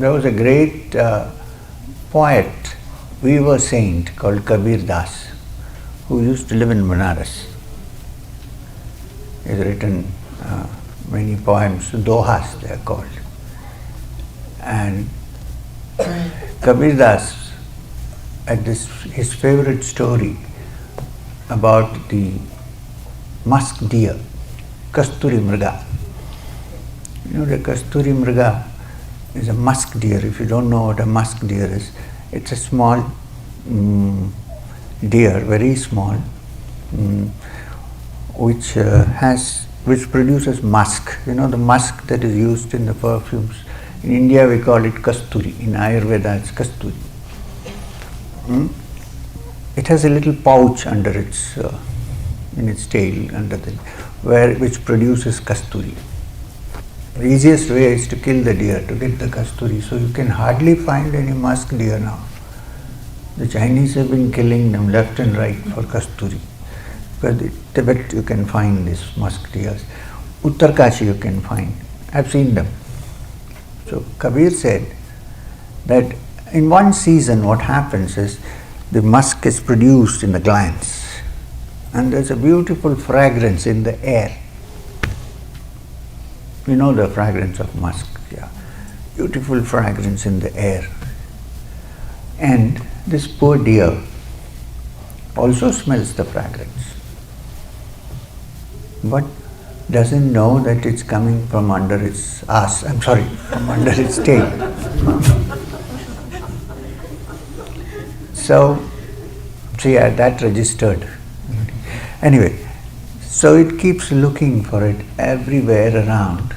There was a great poet, weaver saint called Kabir Das, who used to live in Banaras. He has written many poems, dohas they are called. And Kabir Das had his favorite story about the musk deer, Kasturi Mriga. You know, the Kasturi Mriga is a musk deer. If you don't know what a musk deer is, it's a small deer, very small, which produces musk. You know, the musk that is used in the perfumes. In India we call it Kasturi. In Ayurveda it's Kasturi. It has a little pouch under its in its tail, which produces Kasturi. The easiest way is to kill the deer to get the Kasturi. So you can hardly find any musk deer now. The Chinese have been killing them left and right for Kasturi. Because in Tibet you can find these musk deers. Uttarkashi you can find. I've seen them. So Kabir said that in one season what happens is the musk is produced in the glands and there's a beautiful fragrance in the air. You know the fragrance of musk, yeah. Beautiful fragrance in the air. And this poor deer also smells the fragrance, but doesn't know that it's coming from under its from under its tail. So that registered. Anyway, so it keeps looking for it everywhere around,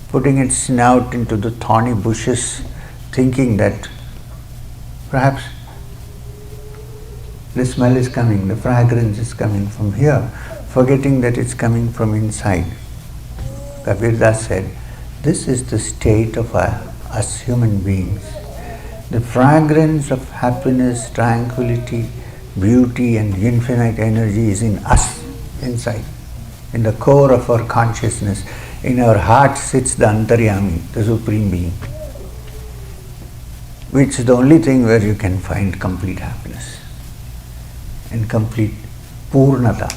putting its snout into the thorny bushes, thinking that perhaps the smell is coming, the fragrance is coming from here, forgetting that it's coming from inside. Kabir Das said, this is the state of us human beings. The fragrance of happiness, tranquility, beauty and infinite energy is in us, inside. In the core of our consciousness, in our heart sits the Antaryami, the Supreme Being, which is the only thing where you can find complete happiness and complete Purnata.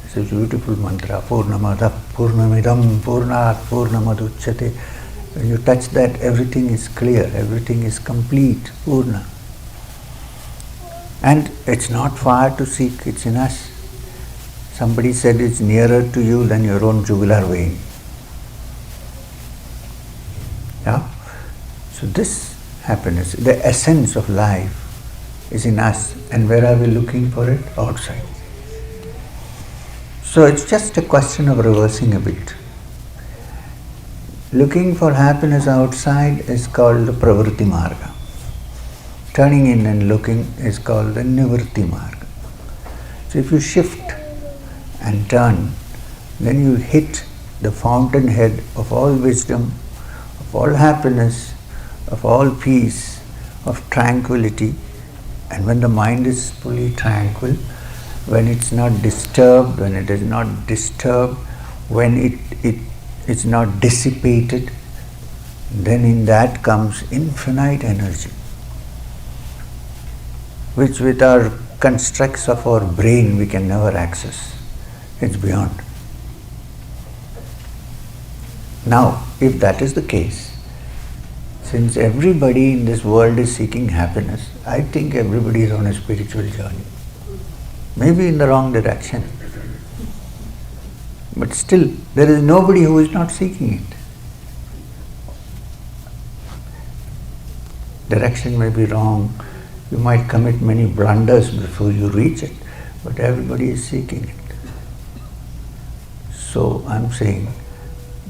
It's a beautiful mantra, Purnamada, Purnamidam, Purnat, Purnamaduchyate. When you touch that, everything is clear, everything is complete, Purna. And it's not far to seek, it's in us. Somebody said it's nearer to you than your own jugular vein. Yeah? So this happiness, the essence of life is in us. And where are we looking for it? Outside. So it's just a question of reversing a bit. Looking for happiness outside is called the Pravritti Marga. Turning in and looking is called the Nivritti Marga. So if you shift and turn, then you hit the fountainhead of all wisdom, of all happiness, of all peace, of tranquility. And when the mind is fully tranquil, when it's not disturbed, when it is not disturbed, when it's not dissipated, then in that comes infinite energy, which with our constructs of our brain we can never access. It's beyond. Now, if that is the case, since everybody in this world is seeking happiness, I think everybody is on a spiritual journey. Maybe in the wrong direction. But still, there is nobody who is not seeking it. Direction may be wrong. You might commit many blunders before you reach it, but everybody is seeking it. So I'm saying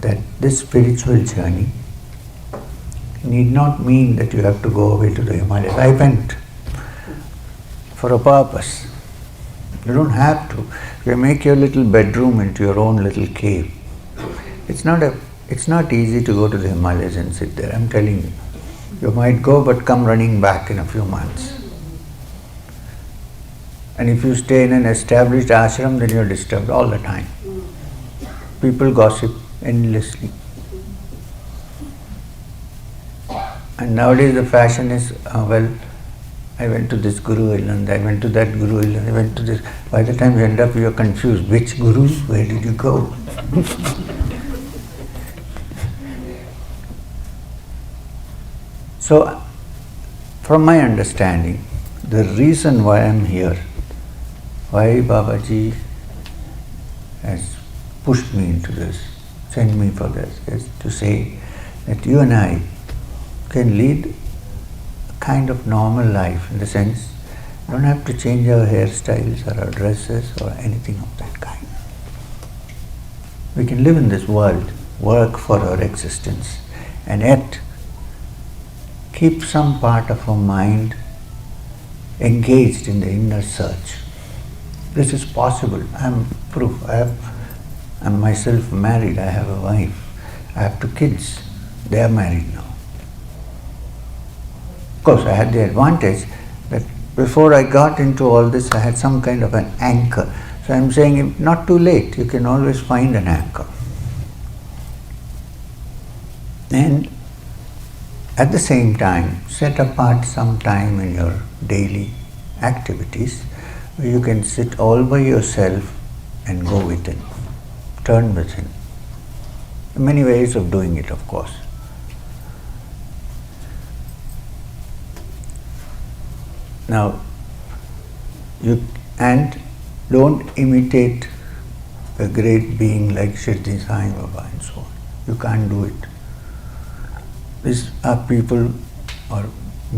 that this spiritual journey need not mean that you have to go away to the Himalayas. I went for a purpose. You don't have to. You make your little bedroom into your own little cave. It's not easy to go to the Himalayas and sit there, I'm telling you. You might go but come running back in a few months. And if you stay in an established ashram, then you're disturbed all the time. People gossip endlessly. And nowadays the fashion is, well, I went to this Guru Island, I went to that Guru Island, I went to this. By the time you end up, you are confused. Which Guru? Where did you go? So, from my understanding, the reason why I am here, why Babaji has pushed me into this, sent me for this, is to say that you and I can lead a kind of normal life, in the sense, don't have to change our hairstyles or our dresses or anything of that kind. We can live in this world, work for our existence, and yet keep some part of our mind engaged in the inner search. This is possible. I am proof. I'm myself married. I have a wife. I have 2 kids. They are married now. Of course, I had the advantage that before I got into all this, I had some kind of an anchor. So I'm saying, not too late. You can always find an anchor. And at the same time, set apart some time in your daily activities where you can sit all by yourself and go within, turn within. There are many ways of doing it, of course. Now, don't imitate a great being like Shirdi Sai Baba and so on. You can't do it. These are people or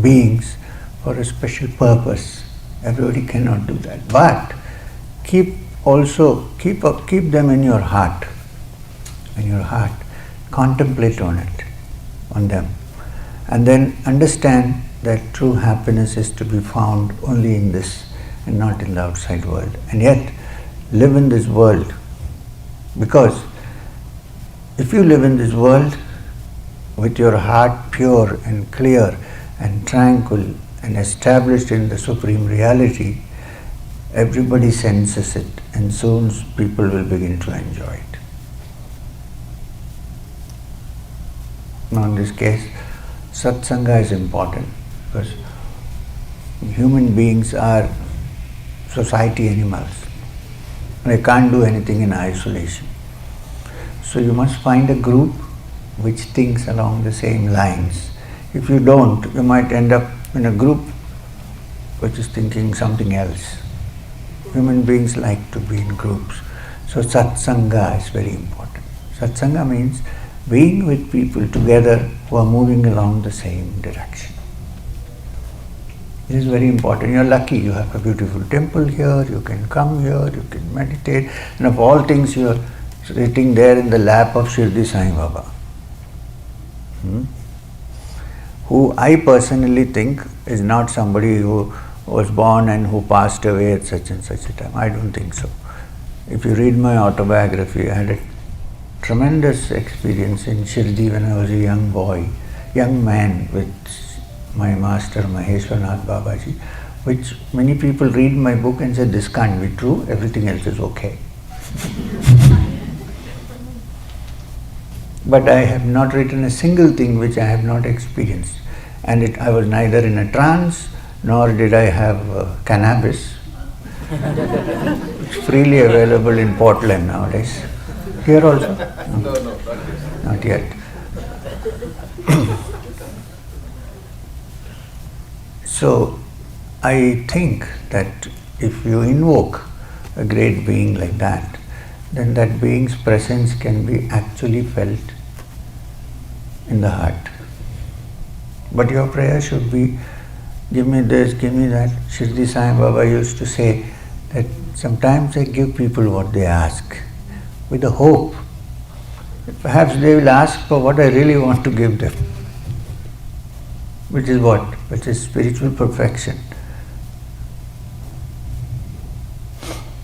beings for a special purpose. Everybody cannot do that. But keep them in your heart. In your heart. Contemplate on them. And then understand that true happiness is to be found only in this and not in the outside world. And yet, live in this world. Because if you live in this world with your heart pure and clear and tranquil and established in the Supreme Reality, everybody senses it, and soon people will begin to enjoy it. Now in this case, satsanga is important, because human beings are society animals. They can't do anything in isolation. So you must find a group which thinks along the same lines. If you don't, you might end up in a group which is thinking something else. Human beings like to be in groups. So satsanga is very important. Satsanga means being with people together who are moving along the same direction. This is very important. You are lucky, you have a beautiful temple here, you can come here, you can meditate, and of all things you are sitting there in the lap of Shirdi Sai Baba, who I personally think is not somebody who was born and who passed away at such and such a time. I don't think so. If you read my autobiography, I had a tremendous experience in Shirdi when I was a young man with my master Maheshwarnath Babaji, which many people read my book and say, this can't be true, everything else is okay. But I have not written a single thing which I have not experienced. And I was neither in a trance, nor did I have cannabis. It's freely available in Portland nowadays. Here also? No, not yet. So, I think that if you invoke a great being like that, then that being's presence can be actually felt in the heart. But your prayer should be, give me this, give me that. Shirdi Sai Baba used to say that sometimes I give people what they ask, with the hope that perhaps they will ask for what I really want to give them. Which is what? Which is spiritual perfection.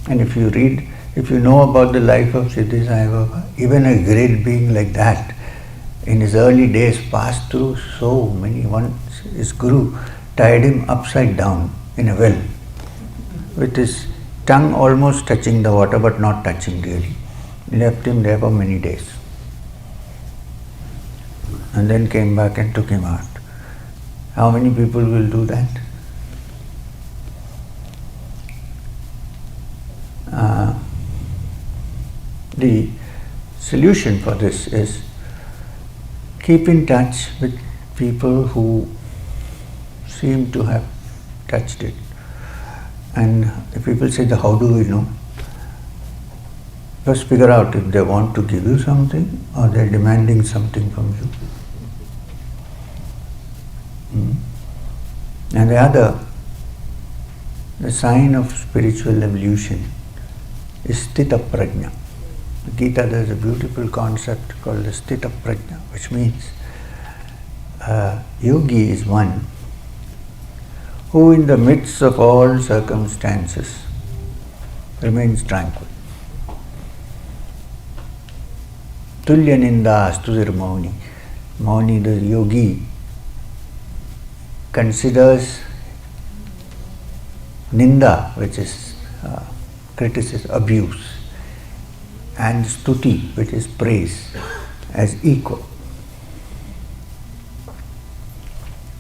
And if you know about the life of Shirdi Sai Baba, even a great being like that, in his early days passed through so many. Once his guru tied him upside down in a well, with his tongue almost touching the water but not touching really. Left him there for many days. And then came back and took him out. How many people will do that? The solution for this is keep in touch with people who seem to have touched it. And if people say, how do we know? First figure out if they want to give you something or they're demanding something from you. And the other, the sign of spiritual evolution is Sthita Prajna. In Gita, there is a beautiful concept called the Sthita Prajna, which means yogi is one who in the midst of all circumstances remains tranquil. Tulya ninda astudir mauni. Mauni, the yogi, considers ninda, which is criticism, abuse, and stuti, which is praise, as equal.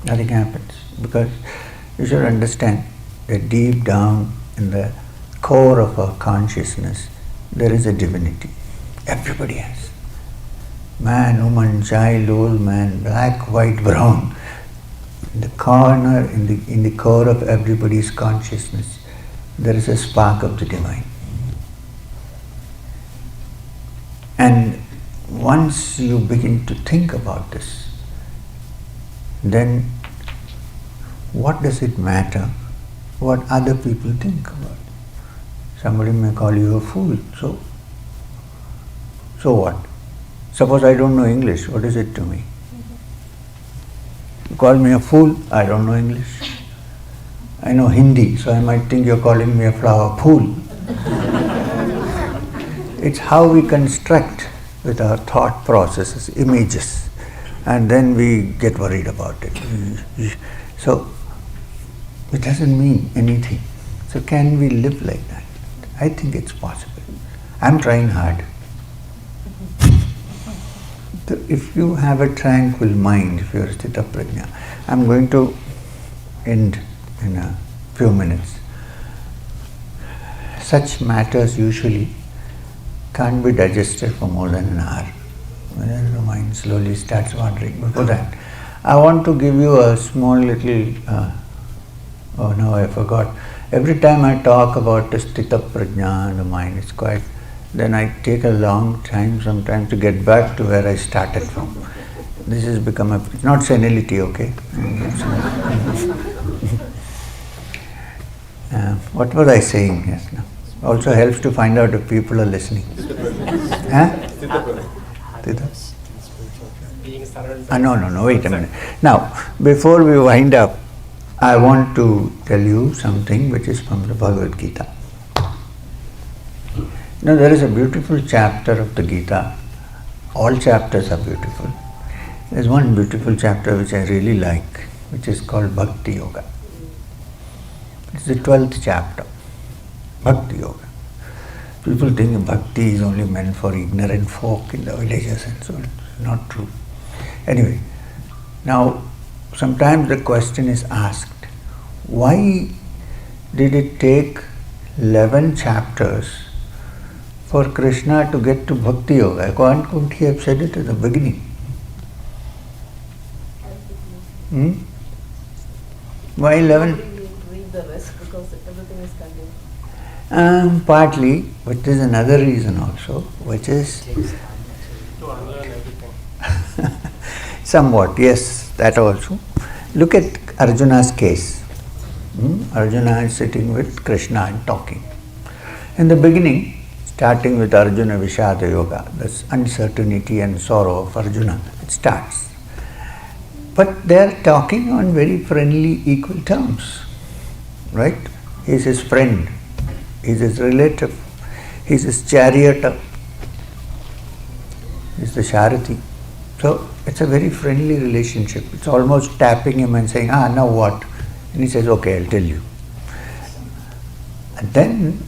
Nothing happens, because you should understand that deep down in the core of our consciousness there is a divinity. Everybody has. Man, woman, child, old man, black, white, brown. In the corner, in the core of everybody's consciousness, there is a spark of the divine. And once you begin to think about this, then what does it matter what other people think about it? Somebody may call you a fool, so what? Suppose I don't know English, what is it to me? You call me a fool, I don't know English. I know Hindi, so I might think you're calling me a flower fool. It's how we construct with our thought processes, images, and then we get worried about it. So, it doesn't mean anything. So can we live like that? I think it's possible. I'm trying hard. So if you have a tranquil mind, if you're a Sthita Prajna, I'm going to end in a few minutes. Such matters usually can't be digested for more than an hour. Then the mind slowly starts wandering. Before that, I want to give you a small little, oh no, I forgot. Every time I talk about the Sthita Prajna and the mind, it's quite, then I take a long time sometimes to get back to where I started from. This has become it's not senility, okay? What was I saying just now? Also helps to find out if people are listening. No, wait a minute. Now, before we wind up, I want to tell you something which is from the Bhagavad Gita. Now, there is a beautiful chapter of the Gita. All chapters are beautiful. There's one beautiful chapter which I really like, which is called Bhakti Yoga. It's the 12th chapter, Bhakti Yoga. People think Bhakti is only meant for ignorant folk in the villages and so on. It's not true. Anyway, now sometimes the question is asked, why did it take 11 chapters for Krishna to get to Bhakti Yoga? Why couldn't he have said it at the beginning? Why 11? Read the rest because everything is contained. Partly, but there's another reason also, which is to unlearn everything. somewhat, yes, that also. Look at Arjuna's case. Arjuna is sitting with Krishna and talking. In the beginning, starting with Arjuna Vishada Yoga, this uncertainty and sorrow of Arjuna, it starts. But they are talking on very friendly, equal terms, right? He is his friend, he is his relative, he is his charioteer, he is the Sharathi. So it's a very friendly relationship. It's almost tapping him and saying, now what? And he says, okay, I'll tell you. And then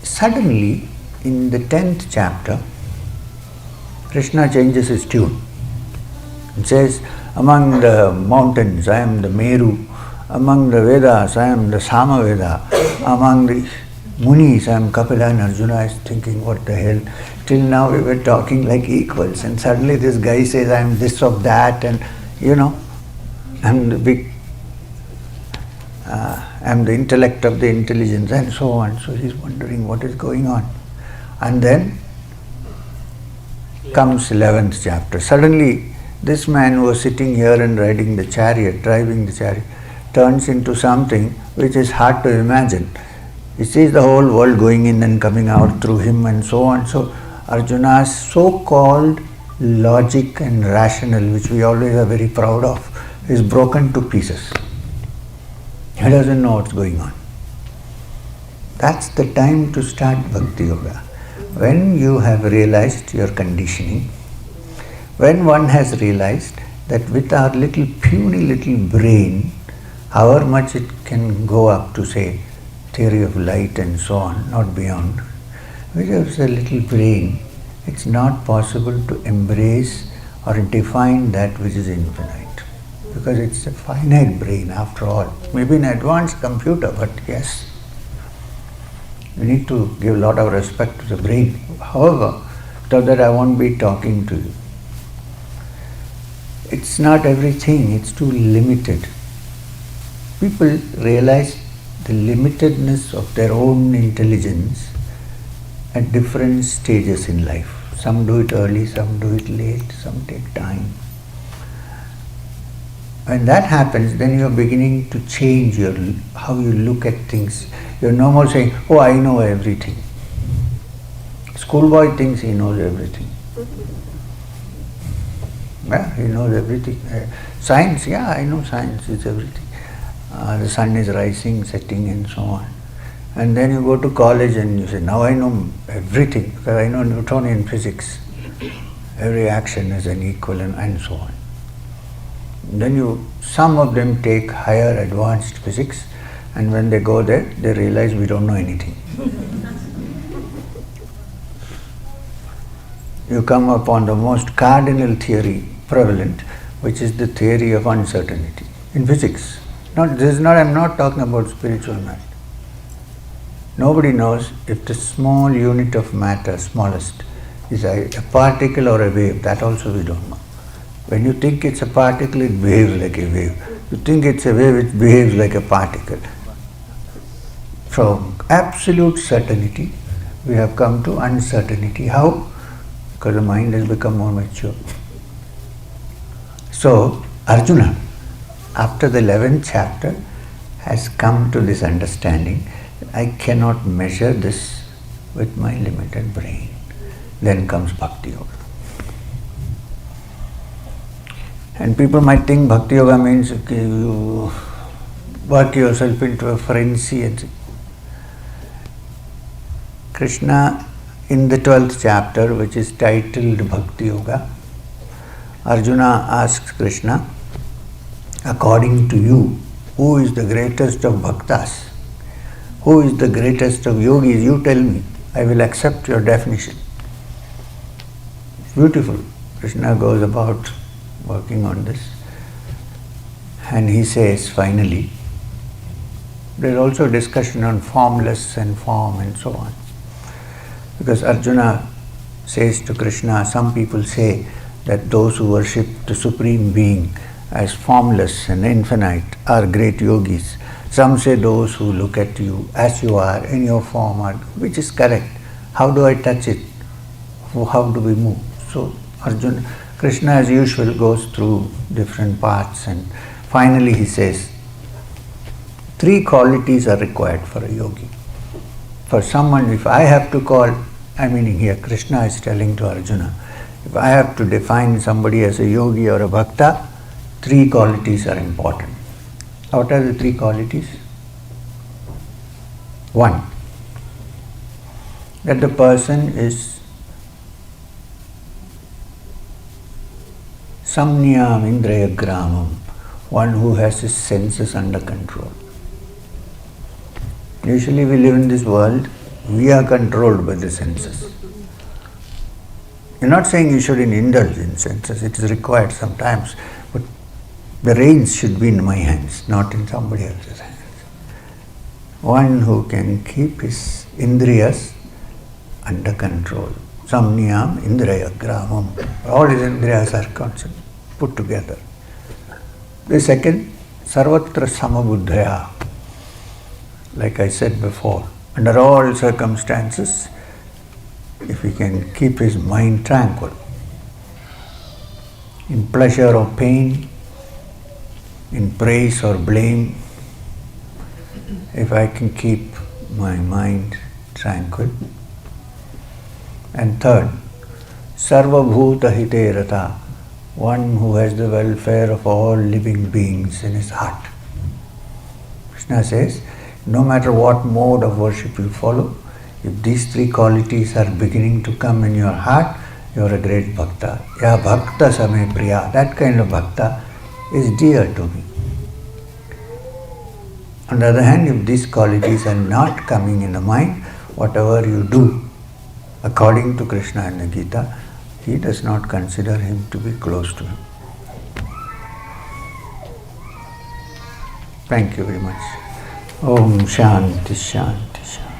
suddenly, in the 10th chapter, Krishna changes his tune and says, Among the mountains, I am the Meru. Among the Vedas, I am the Samaveda. Among the Munis, I am Kapila, and Arjuna is thinking, what the hell? Till now we were talking like equals, and suddenly this guy says, I am this of that, and I'm the big, I'm the intellect of the intelligence, and so on. So he's wondering what is going on. And then comes 11th chapter. Suddenly, this man who was sitting here and riding the chariot, driving the chariot, turns into something which is hard to imagine. He sees the whole world going in and coming out through him and so on. So Arjuna's so-called logic and rationale, which we always are very proud of, is broken to pieces. He doesn't know what's going on. That's the time to start Bhakti Yoga. When you have realized your conditioning, when one has realized that with our little puny little brain, however much it can go up to say theory of light and so on, not beyond, with a little brain, it's not possible to embrace or define that which is infinite. Because it's a finite brain after all. Maybe an advanced computer, but yes, you need to give a lot of respect to the brain. However, so that I won't be talking to you. It's not everything, it's too limited. People realize the limitedness of their own intelligence at different stages in life. Some do it early, some do it late, some take time. When that happens, then you are beginning to change how you look at things. You are no more saying, oh, I know everything. Schoolboy thinks he knows everything. Yeah, he knows everything. Science, yeah, I know science is everything. The sun is rising, setting and so on. And then you go to college and you say, now I know everything because I know Newtonian physics. Every action is an equivalent and so on. Then some of them take higher advanced physics, and when they go there, they realize we don't know anything. You come upon the most cardinal theory prevalent, which is the theory of uncertainty in physics. I'm not talking about spiritual matter. Nobody knows if the small unit of matter, smallest, is a particle or a wave. That also we don't know. When you think it's a particle, it behaves like a wave. You think it's a wave, it behaves like a particle. From absolute certainty, we have come to uncertainty. How? Because the mind has become more mature. So, Arjuna, after the 11th chapter, has come to this understanding that I cannot measure this with my limited brain. Then comes Bhakti Yoga. And people might think Bhakti Yoga means you work yourself into a frenzy. Krishna, in the 12th chapter, which is titled Bhakti Yoga, Arjuna asks Krishna, according to you, who is the greatest of bhaktas? Who is the greatest of yogis? You tell me. I will accept your definition. It's beautiful. Krishna goes about working on this. And he says, finally, there is also discussion on formless and form and so on. Because Arjuna says to Krishna, some people say that those who worship the Supreme Being as formless and infinite are great yogis. Some say those who look at you as you are, in your form, which is correct. How do I touch it? How do we move? So Krishna as usual goes through different parts, and finally he says, 3 qualities are required for a yogi. For someone, if I have to call, meaning here Krishna is telling to Arjuna, if I have to define somebody as a yogi or a bhakta, 3 qualities are important. What are the 3 qualities? 1, that the person is samnyam indraya gramam, one who has his senses under control. Usually we live in this world, we are controlled by the senses. You're not saying you shouldn't indulge in senses, it is required sometimes, but The reins should be in my hands, not in somebody else's hands. One who can keep his indriyas under control. Samniyam indriya gramam. All his indriyas are constant, put together. The second, sarvatra samabuddhaya. Like I said before, under all circumstances, if he can keep his mind tranquil, in pleasure or pain, in praise or blame, if I can keep my mind tranquil. And third, sarva bhuta hite rata, one who has the welfare of all living beings in his heart. Krishna says, no matter what mode of worship you follow, if these three qualities are beginning to come in your heart, you are a great bhakta. Ya bhakta same priya. That kind of bhakta is dear to me. On the other hand, if these qualities are not coming in the mind, whatever you do, according to Krishna and the Gita, he does not consider him to be close to him. Thank you very much. Om Shanti Shanti Shanti.